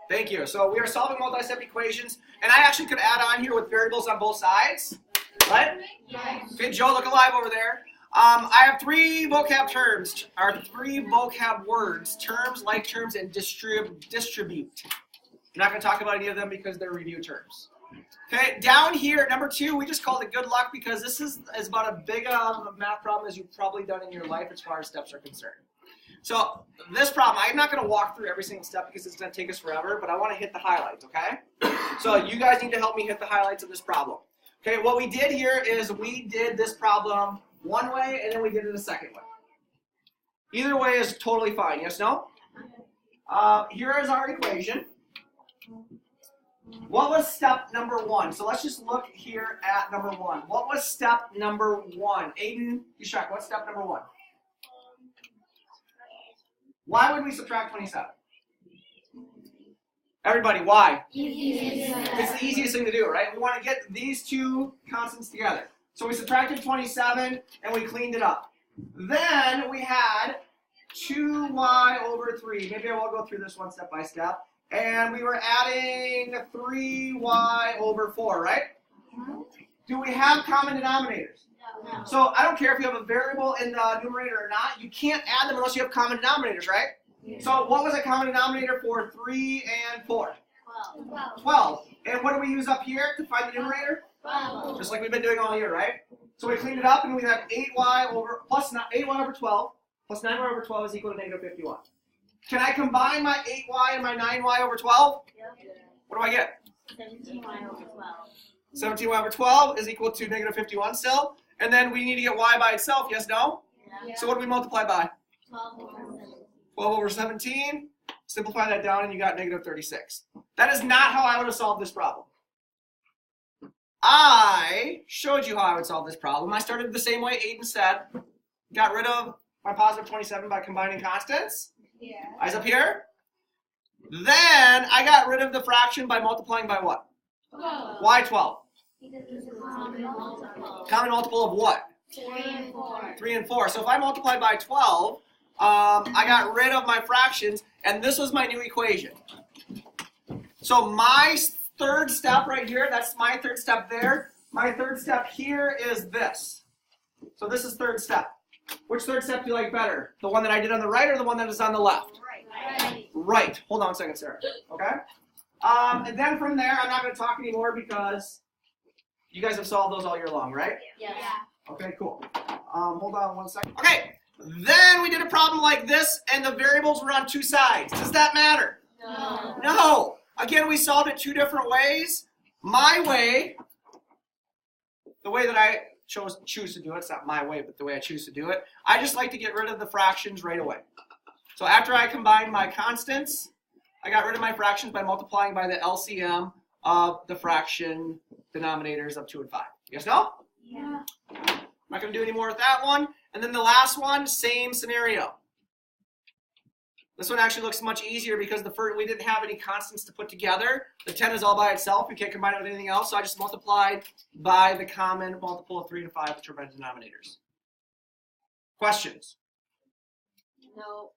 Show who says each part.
Speaker 1: Thank you. So we are solving multi-step equations, and I actually could add on here with variables on both sides, right?
Speaker 2: Yes.
Speaker 1: Okay, Joe, look alive over there. I have three vocab terms, or three vocab words, terms, like terms, and distribute. I'm not going to talk about any of them because they're review terms. Okay, down here, number 2, we just called it good luck because this is about as big of a math problem as you've probably done in your life as far as steps are concerned. So this problem, I'm not going to walk through every single step because it's going to take us forever, but I want to hit the highlights, okay? So you guys need to help me hit the highlights of this problem. Okay, what we did here is we did this problem one way and then we did it a second way. Either way is totally fine, yes, no? Here is our equation. What was step number 1? So let's just look here at number 1. What was step number 1? Aiden, Yishak, what's step number 1? Why would we subtract 27? Everybody, why? It's the easiest thing to do, right? We want to get these two constants together. So we subtracted 27 and we cleaned it up. Then we had 2y over 3. Maybe I will go through this one step by step. And we were adding 3y over 4, right? Do we have common denominators?
Speaker 2: No.
Speaker 1: So I don't care if you have a variable in the numerator or not. You can't add them unless you have common denominators, right?
Speaker 2: Yeah.
Speaker 1: So what was a common denominator for 3 and 4?
Speaker 2: 12.
Speaker 1: 12. And what do we use up here to find the numerator?
Speaker 2: 12.
Speaker 1: Just like we've been doing all year, right? So we cleaned it up and we have 8y over 12 plus 9y over 12 is equal to negative 51. Can I combine my 8y and my 9y over 12?
Speaker 2: Yep.
Speaker 1: What do I get?
Speaker 2: 17y over 12.
Speaker 1: 17y over 12 is equal to negative 51 still. And then we need to get y by itself, yes, no?
Speaker 2: Yeah.
Speaker 1: So what do we multiply by?
Speaker 2: 12 over 7.
Speaker 1: 12 over 17. Simplify that down and you got negative 36. That is not how I would have solved this problem. I showed you how I would solve this problem. I started the same way Aiden said. Got rid of my positive 27 by combining constants.
Speaker 2: Yeah.
Speaker 1: Eyes up here. Then I got rid of the fraction by multiplying by what?
Speaker 2: 12.
Speaker 1: Why 12?
Speaker 2: Because it's a common multiple.
Speaker 1: Common multiple of what?
Speaker 2: 3 and 4.
Speaker 1: 3 and 4. So if I multiply by 12, I got rid of my fractions, and this was my new equation. So my third step right here, that's my third step there. My third step here is this. So this is third step. Which third step do you like better? The one that I did on the right or the one that is on the left?
Speaker 2: Right.
Speaker 1: Right. Hold on a second, Sarah. Okay? And then from there, I'm not going to talk anymore because you guys have solved those all year long, right?
Speaker 2: Yeah.
Speaker 1: Okay, cool. Hold on one second. Okay, then we did a problem like this, and the variables were on two sides. Does that matter?
Speaker 2: No.
Speaker 1: No. Again, we solved it two different ways. My way, the way that I choose to do it, it's not my way, but the way I choose to do it, I just like to get rid of the fractions right away. So after I combined my constants, I got rid of my fractions by multiplying by the LCM of the fraction denominators of 2 and 5. Yes, no?
Speaker 2: Yeah.
Speaker 1: I'm not going to do any more with that one. And then the last one, same scenario. This one actually looks much easier because the first, we didn't have any constants to put together. The 10 is all by itself. You can't combine it with anything else. So I just multiplied by the common multiple of 3 and 5, which are my denominators. Questions?
Speaker 2: No.